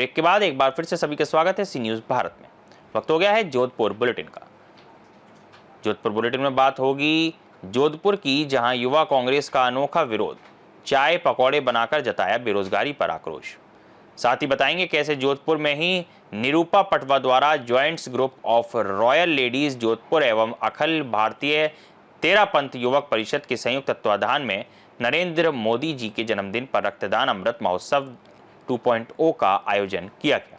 Break के बाद एक बार फिर से सभी का स्वागत है सी न्यूज़ भारत में। वक्त हो गया है जोधपुर बुलेटिन का। जोधपुर बुलेटिन में बात होगी जोधपुर की, जहां युवा कांग्रेस का अनोखा विरोध, चाय पकौड़े बनाकर जताया बेरोजगारी पर आक्रोश। साथ ही बताएंगे कैसे जोधपुर में ही निरूपा पटवा द्वारा joints group of royal ladies Jodhpur एवं अखिल भारतीय तेरापंथ युवक परिषद के संयुक्त तत्वाधान में नरेंद्र मोदी जी के जन्मदिन पर रक्तदान अमृत महोत्सव 2.0 का आयोजन किया गया।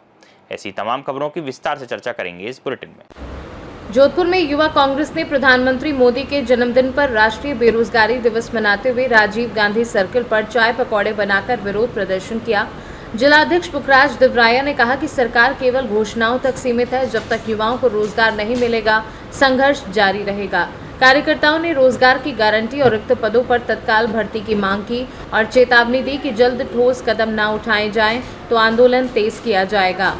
ऐसी तमाम खबरों की विस्तार से चर्चा करेंगे इस बुलेटिन में। जोधपुर में युवा कांग्रेस ने प्रधानमंत्री मोदी के जन्मदिन पर राष्ट्रीय बेरोजगारी दिवस मनाते हुए राजीव गांधी सर्किल पर चाय पकौड़े बनाकर विरोध प्रदर्शन किया। जिलाध्यक्ष पुखराज दिवराया ने कहा कि सरकार केवल घोषणाओं तक सीमित है। जब तक युवाओं को रोजगार नहीं मिलेगा, संघर्ष जारी रहेगा। कार्यकर्ताओं ने रोजगार की गारंटी और रिक्त पदों पर तत्काल भर्ती की मांग की और चेतावनी दी कि जल्द ठोस कदम न उठाए जाएं तो आंदोलन तेज किया जाएगा।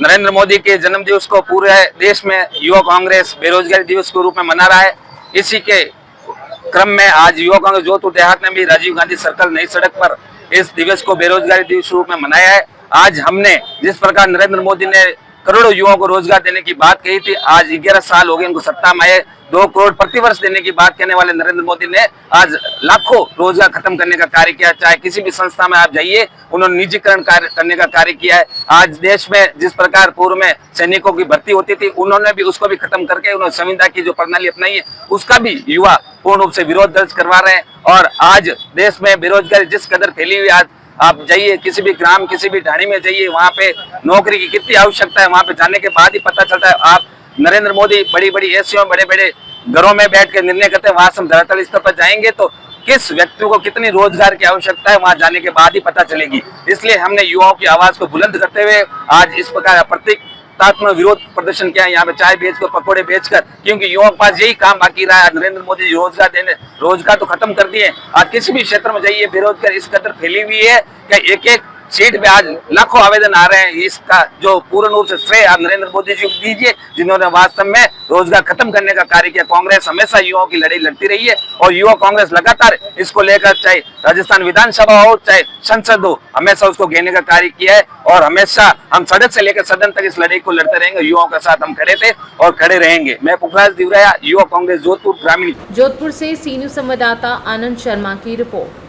नरेंद्र मोदी के जन्म दिवस को पूरे देश में युवा कांग्रेस बेरोजगारी दिवस के रूप में मना रहा है। इसी के क्रम में आज युवा कांग्रेस जोधपुर देहात ने भी राजीव गांधी सर्कल नई सड़क पर इस दिवस को बेरोजगारी दिवस के रूप में मनाया है। आज हमने जिस प्रकार नरेंद्र मोदी ने करोड़ों युवाओं को रोजगार देने की बात कही थी, आज 11 साल हो गए उनको सत्ता में आए। 2 करोड़ प्रतिवर्ष देने की बात कहने वाले नरेंद्र मोदी ने आज लाखों रोजगार खत्म करने का कार्य किया। चाहे किसी भी संस्था में आप जाइए, उन्होंने निजीकरण करने का कार्य किया है। आज देश में जिस प्रकार पूर्व में सैनिकों की भर्ती होती थी, उन्होंने भी उसको भी खत्म करके उन्होंने संविदा की जो प्रणाली अपनाई है, उसका भी युवा पूर्ण रूप से विरोध दर्ज करवा रहे हैं। और आज देश में बेरोजगारी जिस कदर फैली हुई, आज आप जाइए किसी भी ग्राम, किसी भी ढाणी में जाइए, वहाँ पे नौकरी की कितनी आवश्यकता है, वहाँ पे जाने के बाद ही पता चलता है। आप नरेंद्र मोदी बड़ी बड़ी एसियों, बड़े बड़े घरों में बैठ के निर्णय करते हैं, वहां से हम धरातल स्तर पर जाएंगे तो किस व्यक्ति को कितनी रोजगार की आवश्यकता है, वहां जाने के बाद ही पता चलेगी। इसलिए हमने युवाओं की आवाज को बुलंद करते हुए आज इस प्रकार प्रतीकात्मक विरोध प्रदर्शन किया, यहाँ पे चाय बेचकर, पकौड़े बेचकर, क्योंकि युवाओं के पास यही काम बाकी रहा है। नरेंद्र मोदी रोजगार देने, रोजगार तो खत्म कर दिए। आज किसी भी क्षेत्र में जाइए, बेरोजगार इस कदर फैली हुई है कि एक एक सीट पे आज लाखों आवेदन आ रहे हैं। इसका जो पूर्ण रूप से श्रेय आप नरेंद्र मोदी जी को दीजिए, जिन्होंने वास्तव में रोजगार खत्म करने का कार्य किया। कांग्रेस हमेशा युवाओं की लड़ाई लड़ती रही है और युवा कांग्रेस लगातार इसको लेकर, चाहे राजस्थान विधानसभा हो, चाहे संसद हो, हमेशा उसको घेरने का कार्य किया है। और हमेशा हम सड़क से लेकर सदन तक इस लड़ाई को लड़ते रहेंगे। युवाओं के साथ हम खड़े थे और खड़े रहेंगे। मैं पुखराज दिवराया, युवा कांग्रेस जोधपुर ग्रामीण। जोधपुर से सी न्यूज़ संवाददाता आनंद शर्मा की रिपोर्ट।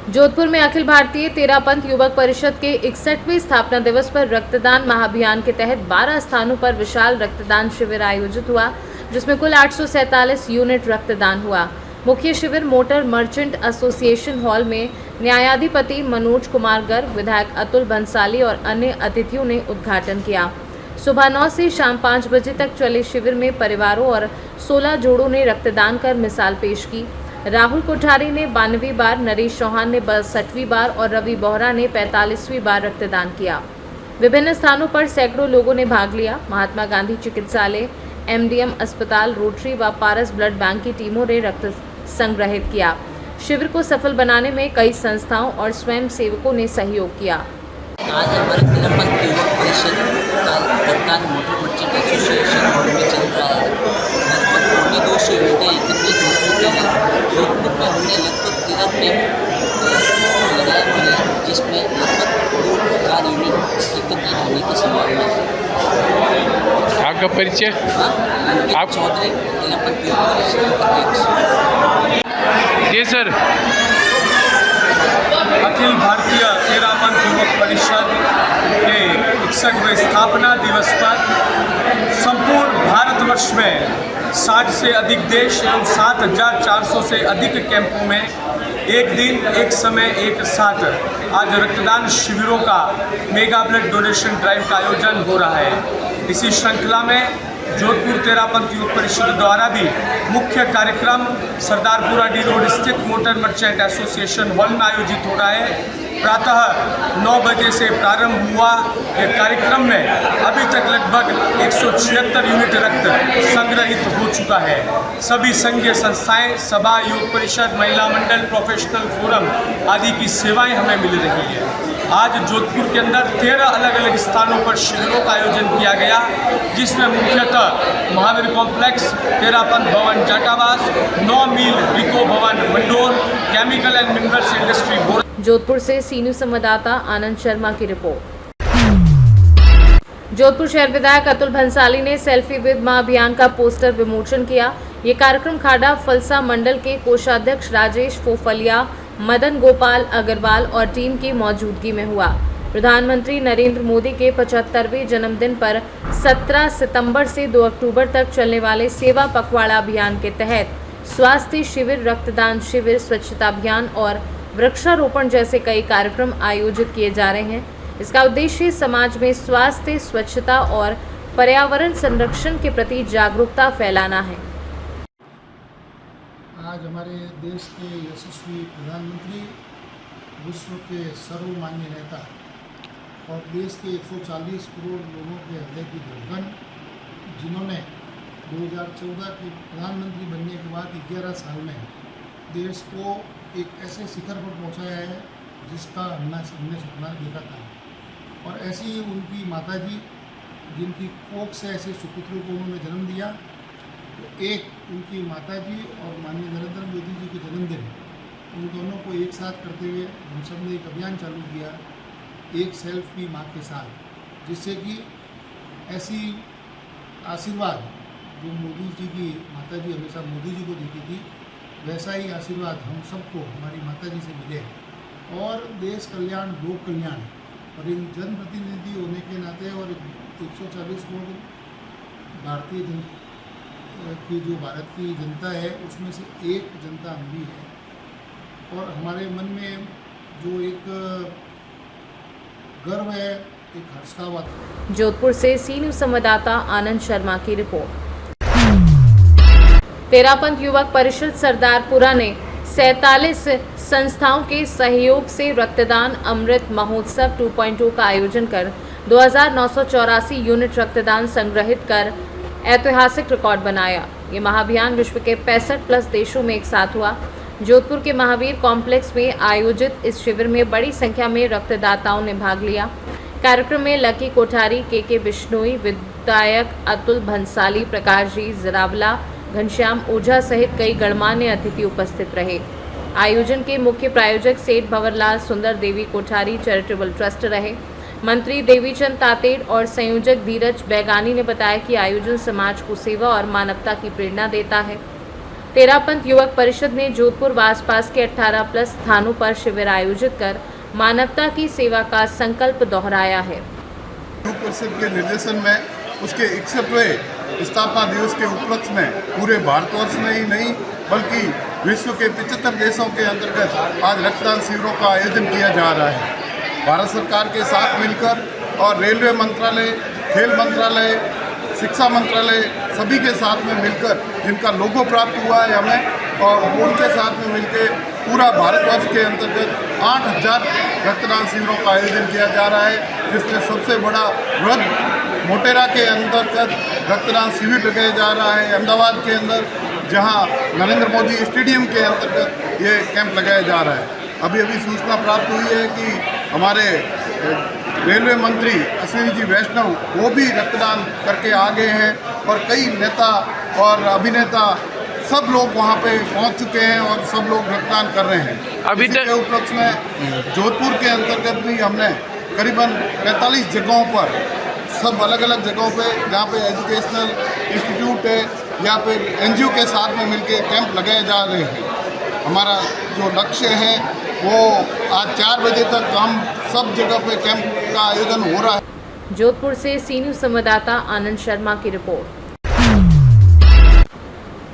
जोधपुर में अखिल भारतीय तेरापंथ युवक परिषद के 61वें स्थापना दिवस पर रक्तदान महाअभियान के तहत 12 स्थानों पर विशाल रक्तदान शिविर आयोजित हुआ, जिसमें कुल 847 यूनिट रक्तदान हुआ। मुख्य शिविर मोटर मर्चेंट एसोसिएशन हॉल में न्यायाधिपति मनोज कुमार गर्ग, विधायक अतुल बंसाली और अन्य अतिथियों ने उद्घाटन किया। सुबह 9 से शाम 5 बजे तक चले शिविर में परिवारों और 16 जोड़ों ने रक्तदान कर मिसाल पेश की। राहुल कोठारी ने 92वीं बार, नरेश चौहान ने 62वीं बार और रवि बोहरा ने 45वीं बार रक्तदान किया। विभिन्न स्थानों पर सैकड़ों लोगों ने भाग लिया। महात्मा गांधी चिकित्सालय, एमडीएम अस्पताल, रोटरी व पारस ब्लड बैंक की टीमों ने रक्त संग्रहित किया। शिविर को सफल बनाने में कई संस्थाओं और स्वयं सेवकों ने सहयोग किया। आज हमारे तेरापंथ युवक परिषद का रक्तदान मोटर मर्चेंट एसोसिएशन हॉल में चल रहा है। लगभग 200 यूनिटें एकत्रित हो चुकी हैं। जोधपुर में हमने लगभग 13 कैंप लगाए हुए हैं, जिसमें लगभग 2,000 यूनिट एकत्रित होने की संभावना है। आपका परिचय? आप चौधरी, तेरापंथ युवक परिषद। जी सर। अखिल भारतीय तेरापंथ युवक परिषद के 61वें स्थापना दिवस पर संपूर्ण भारतवर्ष में 60 से अधिक देश एवं 7,400 से अधिक कैंपों में एक दिन, एक समय, एक साथ आज रक्तदान शिविरों का मेगा ब्लड डोनेशन ड्राइव का आयोजन हो रहा है। इसी श्रृंखला में जोधपुर तेरापंथ युवक परिषद द्वारा भी मुख्य कार्यक्रम सरदारपुरा डी रोड स्थित मोटर मर्चेंट एसोसिएशन हॉल में आयोजित हो रहा है। प्रातः 9 बजे से प्रारंभ हुआ यह कार्यक्रम में अभी तक लगभग 176 यूनिट रक्त संग्रहित हो चुका है। सभी संघीय संस्थाएं, सभा, युवक परिषद, महिला मंडल, प्रोफेशनल फोरम आदि की सेवाएं हमें मिल रही है। आज जोधपुर के अंदर 13 अलग अलग स्थानों पर शिविरों का आयोजन किया गया, जिसमें मुख्यतः महावीर कॉम्प्लेक्स, तेरापंथ भवन जाटावास, 9 मील रिको भवन Mandore, chemical and minerals industry board Jodhpur से सी न्यूज संवाददाता आनंद शर्मा की रिपोर्ट। जोधपुर शहर विधायक अतुल भंसाली ने सेल्फी विद मां अभियान का पोस्टर विमोचन किया। ये कार्यक्रम खाड़ा फलसा मंडल के कोषाध्यक्ष राजेश फोफलिया, मदन गोपाल अग्रवाल और टीम की मौजूदगी में हुआ। प्रधानमंत्री नरेंद्र मोदी के 75वें जन्मदिन पर 17 सितंबर से 2 अक्टूबर तक चलने वाले सेवा पखवाड़ा अभियान के तहत स्वास्थ्य शिविर, रक्तदान शिविर, स्वच्छता अभियान और वृक्षारोपण जैसे कई कार्यक्रम आयोजित किए जा रहे हैं। इसका उद्देश्य समाज में स्वास्थ्य, स्वच्छता और पर्यावरण संरक्षण के प्रति जागरूकता फैलाना है। आज हमारे देश के यशस्वी प्रधानमंत्री, विश्व के सर्वमान्य नेता और देश के 140 करोड़ लोगों के हृदय की धड़कन, जिन्होंने 2014 के प्रधानमंत्री बनने के बाद 11 साल में देश को एक ऐसे शिखर पर पहुंचाया है जिसका हमने सपना देखा था। और ऐसी ही उनकी माताजी, जिनकी कोख से ऐसे सुपुत्रों को उन्होंने जन्म दिया, तो एक उनकी माताजी और माननीय नरेंद्र मोदी जी के जन्मदिन, उन दोनों को एक साथ करते हुए हम सब ने एक अभियान चालू किया, एक सेल्फी माँ के साथ, जिससे कि ऐसी आशीर्वाद जो मोदी जी की माताजी हमेशा मोदी जी को देती थी, वैसा ही आशीर्वाद हम सबको हमारी माताजी से मिले और देश कल्याण, लोक कल्याण और इन जनप्रतिनिधि होने के नाते और 140 करोड़ भारतीय की जो भारत की जनता है, उसमें से एक जनता हम भी है और हमारे मन में जो एक गर्व है, एक हर्ष का बात है। जोधपुर से सी न्यूज संवाददाता आनंद शर्मा की रिपोर्ट। तेरापंथ युवक परिषद सरदारपुरा ने 47 संस्थाओं के सहयोग से रक्तदान अमृत महोत्सव 2.0 का आयोजन कर 2984 यूनिट रक्तदान संग्रहित कर ऐतिहासिक रिकॉर्ड बनाया। ये महाअभियान विश्व के 65+ देशों में एक साथ हुआ। जोधपुर के महावीर कॉम्प्लेक्स में आयोजित इस शिविर में बड़ी संख्या में रक्तदाताओं ने भाग लिया। कार्यक्रम में लकी कोठारी, के बिश्नोई, विधायक अतुल भंसाली, प्रकाश जी जरावला, घनश्याम ओझा सहित कई गणमान्य अतिथि उपस्थित रहे। आयोजन के मुख्य प्रायोजक सेठ भंवरलाल सुंदर देवी कोठारी चैरिटेबल ट्रस्ट रहे। मंत्री देवीचंद तातेड़ और संयोजक धीरज बैगानी ने बताया कि आयोजन समाज को सेवा और मानवता की प्रेरणा देता है। तेरापंथ युवक परिषद ने जोधपुर व आसपास के 18+ स्थानों पर शिविर आयोजित कर मानवता की सेवा का संकल्प दोहराया है। परिषद के निर्देशन में उसके 61वें स्थापना दिवस के उपलक्ष्य में पूरे भारतवर्ष में ही नहीं बल्कि विश्व के 75 देशों के अंतर्गत आज रक्तदान शिविरों का आयोजन किया जा रहा है। भारत सरकार के साथ मिलकर और रेलवे मंत्रालय, खेल मंत्रालय, शिक्षा मंत्रालय सभी के साथ में मिलकर जिनका लोगो प्राप्त हुआ है हमें, और उनके साथ में मिलकर पूरा भारतवर्ष के अंतर्गत 8000 रक्तदान शिविरों का आयोजन किया जा रहा है, जिसमें सबसे बड़ा वृद्ध मोटेरा के अंतर्गत रक्तदान शिविर लगाया जा रहा है अहमदाबाद के अंदर, जहां नरेंद्र मोदी स्टेडियम के अंतर्गत ये कैंप लगाया जा रहा है। अभी सूचना प्राप्त हुई है कि हमारे रेलवे मंत्री अश्विनी जी वैष्णव वो भी रक्तदान करके आ गए हैं और कई नेता और अभिनेता सब लोग वहाँ पे पहुँच चुके हैं और सब लोग रक्तदान कर रहे हैं। अभी तक उपलक्ष्य में जोधपुर के अंतर्गत भी हमने करीबन 45 जगहों पर, सब अलग अलग जगहों पे जहाँ पे एजुकेशनल इंस्टीट्यूट है या फिर NGO के साथ में मिलके कैंप लगाए जा रहे हैं। हमारा जो लक्ष्य है वो आज 4 बजे तक हम सब जगह पे कैंप का आयोजन हो रहा है। जोधपुर से सी न्यूज संवाददाता आनंद शर्मा की रिपोर्ट।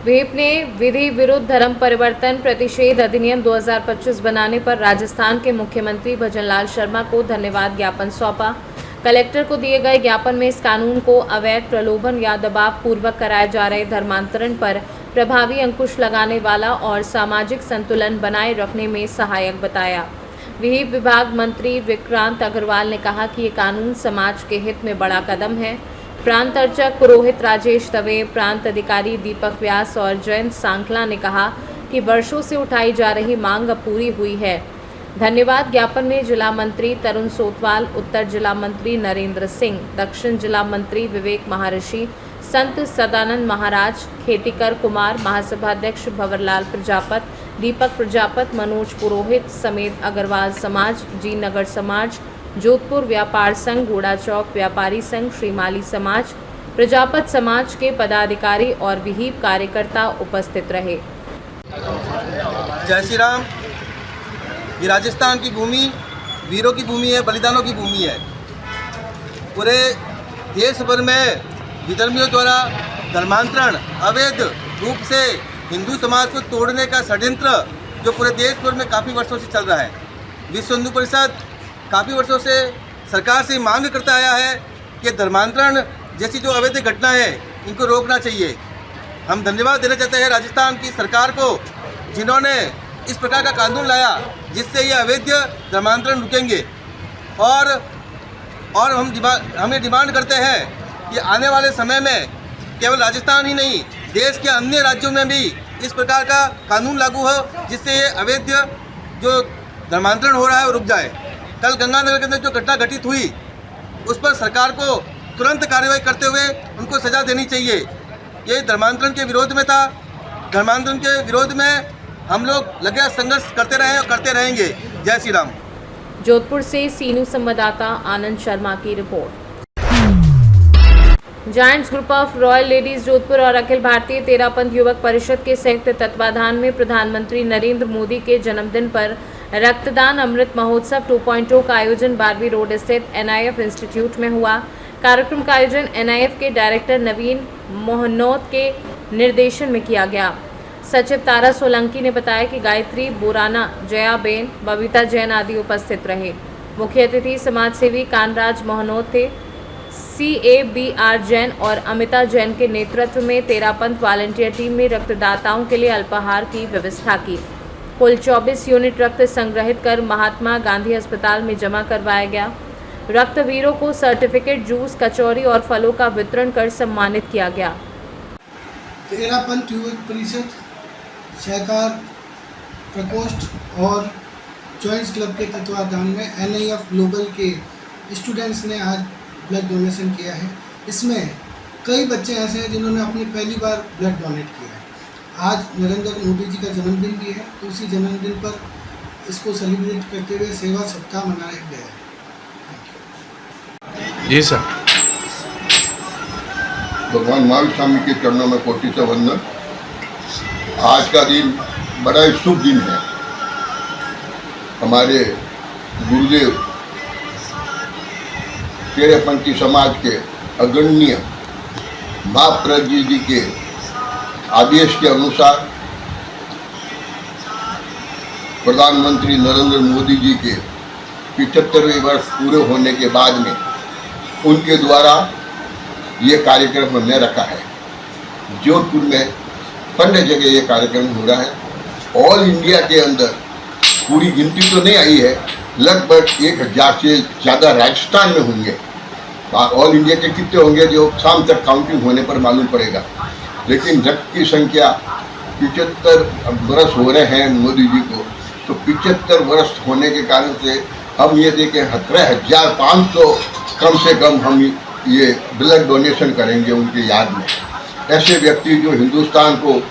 व्हीप ने विधि विरुद्ध धर्म परिवर्तन प्रतिषेध अधिनियम 2025 बनाने पर राजस्थान के मुख्यमंत्री भजनलाल शर्मा को धन्यवाद ज्ञापन सौंपा। कलेक्टर को दिए गए ज्ञापन में इस कानून को अवैध प्रलोभन या दबाव पूर्वक कराए जा रहे धर्मांतरण पर प्रभावी अंकुश लगाने वाला और सामाजिक संतुलन बनाए रखने में सहायक बताया। विहिप विभाग मंत्री विक्रांत अग्रवाल ने कहा कि ये कानून समाज के हित में बड़ा कदम है। प्रांत अर्चक पुरोहित राजेश दवे, प्रांत अधिकारी दीपक व्यास और जयंत सांखला ने कहा कि वर्षों से उठाई जा रही मांग अब पूरी हुई है। धन्यवाद ज्ञापन में जिला मंत्री तरुण सोतवाल, उत्तर जिला मंत्री नरेंद्र सिंह, दक्षिण जिला मंत्री विवेक महर्षि, संत सदानंद महाराज, खेतीकर कुमार, महासभा अध्यक्ष भंवरलाल प्रजापत, दीपक प्रजापत, मनोज पुरोहित समेत अग्रवाल समाज, जी नगर समाज, जोधपुर व्यापार संघ, घोड़ा चौक व्यापारी संघ, श्रीमाली समाज, प्रजापत समाज के पदाधिकारी और विहिप कार्यकर्ता उपस्थित रहे। जय श्री राम। ये राजस्थान की भूमि वीरों की भूमि है, बलिदानों की भूमि है। पूरे देश भर में विधर्मियों द्वारा धर्मांतरण अवैध रूप से हिंदू समाज को तोड़ने का षड्यंत्र जो पूरे देश भर में काफ़ी वर्षों से चल रहा है। विश्व हिंदू परिषद काफ़ी वर्षों से सरकार से मांग करता आया है कि धर्मांतरण जैसी जो अवैध घटना है इनको रोकना चाहिए। हम धन्यवाद देना चाहते हैं राजस्थान की सरकार को, जिन्होंने इस प्रकार का कानून लाया जिससे ये अवैध धर्मांतरण रुकेंगे। और हमें डिमांड करते हैं कि आने वाले समय में केवल राजस्थान ही नहीं, देश के अन्य राज्यों में भी इस प्रकार का कानून लागू हो जिससे ये अवैध जो धर्मांतरण हो रहा है वो रुक जाए। कल गंगानगर के अंदर जो घटना घटित हुई उस पर सरकार को तुरंत कार्रवाई करते हुए उनको सज़ा देनी चाहिए। ये धर्मांतरण के विरोध में था। धर्मांतरण के विरोध में हम लोग लगे संघर्ष करते रहे और करते रहेंगे। जय श्री राम। जोधपुर से सीनू संवाददाता आनंद शर्मा की report. Giants group of royal ladies Jodhpur और अखिल भारतीय तेरापंथ युवक परिषद के संयुक्त तत्वाधान में प्रधानमंत्री नरेंद्र मोदी के जन्मदिन पर रक्तदान अमृत महोत्सव 2.0 का आयोजन 12वीं रोड स्थित NIF इंस्टीट्यूट में हुआ। कार्यक्रम का आयोजन NIF के डायरेक्टर नवीन मोहनोत के निर्देशन में किया गया। सचिव तारा सोलंकी ने बताया कि गायत्री बोराना, जया बेन, बबीता जैन आदि उपस्थित रहे। मुख्य अतिथि समाजसेवी कानराज मोहनोत थे। CABR जैन और अमिता जैन के नेतृत्व में तेरापंथ वॉलंटियर टीम ने रक्तदाताओं के लिए अल्पाहार की व्यवस्था की। कुल 24 यूनिट रक्त संग्रहित कर महात्मा गांधी अस्पताल में जमा करवाया गया। रक्तवीरों को सर्टिफिकेट, जूस, कचौरी और फलों का वितरण कर सम्मानित किया गया। तेरापंथ युवक परिषद, सहकार प्रकोष्ठ और जॉइंट्स क्लब के तत्वाधान में NIF ग्लोबल के स्टूडेंट्स ने आज ब्लड डोनेशन किया है। इसमें कई बच्चे ऐसे हैं जिन्होंने अपनी पहली बार ब्लड डोनेट किया है। आज नरेंद्र मोदी जी का जन्मदिन भी है, तो उसी जन्मदिन पर इसको सेलिब्रेट करते हुए सेवा सप्ताह मनाया गया है। जी सर। भगवान महावीर स्वामी के चरणों में कोटि से वंदन। आज का दिन बड़ा ही शुभ दिन है। हमारे गुरुदेव तेरापंथी समाज के अग्रणीय महाप्रज्ञ जी के आदेश के अनुसार प्रधानमंत्री नरेंद्र मोदी जी के 75वें वर्ष पूरे होने के बाद में उनके द्वारा ये कार्यक्रम हमने रखा है। जोधपुर में 15 जगह ये कार्यक्रम हो रहा है। ऑल इंडिया के अंदर पूरी गिनती तो नहीं आई है, लगभग 1000 से ज़्यादा राजस्थान में होंगे। ऑल इंडिया के कितने होंगे जो शाम तक काउंटिंग होने पर मालूम पड़ेगा। लेकिन रक्त की संख्या 75 वर्ष हो रहे हैं मोदी जी को, तो 75 वर्ष होने के कारण से हम ये देखें 17,500 कम से कम हम ये ब्लड डोनेशन करेंगे उनके याद में। ऐसे व्यक्ति जो हिंदुस्तान को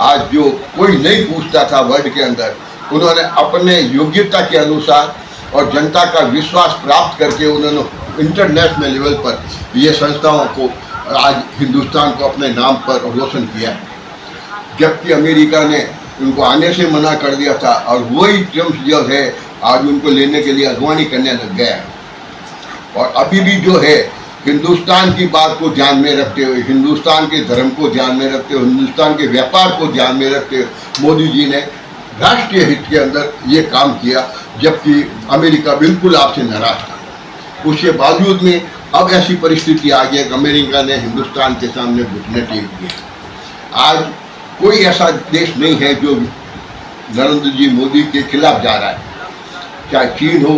आज जो कोई नहीं पूछता था वर्ल्ड के अंदर, उन्होंने अपने योग्यता के अनुसार और जनता का विश्वास प्राप्त करके उन्होंने इंटरनेशनल लेवल पर ये संस्थाओं को आज हिंदुस्तान को अपने नाम पर रोशन किया है। जबकि अमेरिका ने उनको आने से मना कर दिया था और वही ट्रम्प जो है आज उनको लेने के लिए अगवानी करने लग गया है। और अभी भी जो है हिंदुस्तान की बात को ध्यान में रखते हुए, हिंदुस्तान के धर्म को ध्यान में रखते हुए, हिंदुस्तान के व्यापार को ध्यान में रखते हुए मोदी जी ने राष्ट्रीय हित के अंदर ये काम किया, जबकि अमेरिका बिल्कुल आपसे नाराज था। उसके बावजूद में अब ऐसी परिस्थिति आ गई कि अमेरिका ने हिंदुस्तान के सामने घुटने टेक दिए। आज कोई ऐसा देश नहीं है जो नरेंद्र जी मोदी के खिलाफ जा रहा है, चाहे चीन हो,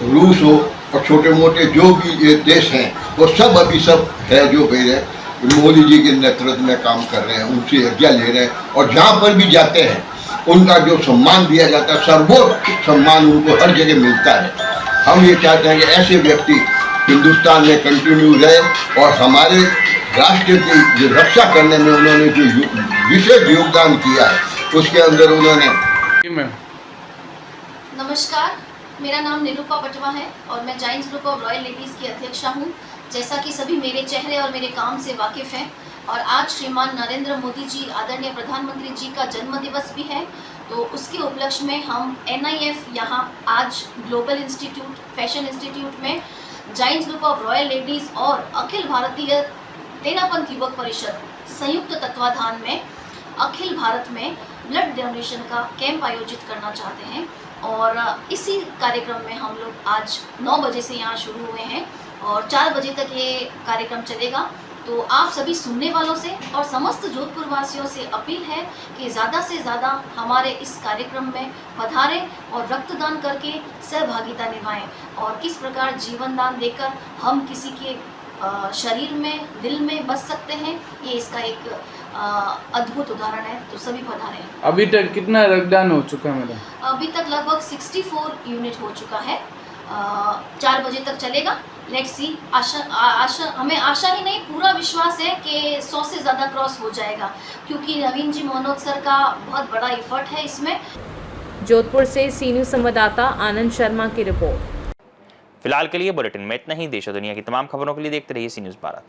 रूस हो और छोटे मोटे जो भी ये देश हैं वो सब अभी सब है जो कह रहे मोदी जी के नेतृत्व में काम कर रहे हैं, उनसे आज्ञा ले रहे हैं। और जहाँ पर भी जाते हैं उनका जो सम्मान दिया जाता है, सर्वोच्च सम्मान उनको हर जगह मिलता है। हम ये चाहते हैं कि ऐसे व्यक्ति हिंदुस्तान में कंटिन्यू रहे और हमारे राष्ट्र की जो रक्षा करने में उन्होंने जो विशेष योगदान किया है उसके अंदर उन्होंने नमस्कार, मेरा नाम निरूपा पटवा है और मैं Giants group of royal ladies की अध्यक्षा हूँ। जैसा कि सभी मेरे चेहरे और मेरे काम से वाकिफ़ हैं और आज श्रीमान नरेंद्र मोदी जी आदरणीय प्रधानमंत्री जी का जन्म दिवस भी है, तो उसके उपलक्ष्य में हम NIF यहाँ आज ग्लोबल इंस्टीट्यूट फैशन इंस्टीट्यूट में Giants group of royal ladies और अखिल भारतीय तेरापंथ युवक परिषद संयुक्त तत्वाधान में अखिल भारत में ब्लड डोनेशन का कैंप आयोजित करना चाहते हैं और इसी कार्यक्रम में हम लोग आज 9 बजे से यहाँ शुरू हुए हैं और 4 बजे तक ये कार्यक्रम चलेगा। तो आप सभी सुनने वालों से और समस्त जोधपुर वासियों से अपील है कि ज़्यादा से ज़्यादा हमारे इस कार्यक्रम में पधारें और रक्तदान करके सहभागिता निभाएं और किस प्रकार जीवन दान देकर हम किसी के शरीर में दिल में बस सकते हैं, ये इसका एक अद्भुत उदाहरण है। तो सभी पधारें। अभी तक कितना रक्तदान हो चुका है मैडम? अभी तक लगभग 64 यूनिट हो चुका है। 4 बजे तक चलेगा। लेट्स सी, हमें आशा ही नहीं पूरा विश्वास है कि 100 से ज़्यादा क्रॉस हो जाएगा, क्योंकि नवीन जी मोहनोद सर का बहुत बड़ा एफर्ट है इसमें। जोधपुर से सी न्यूज़ संवाददाता आनंद शर्मा की रिपोर्ट। फिलहाल के लिए बुलेटिन में इतना ही। देश और दुनिया की तमाम खबरों के लिए देखते रहिए सी न्यूज़ भारत।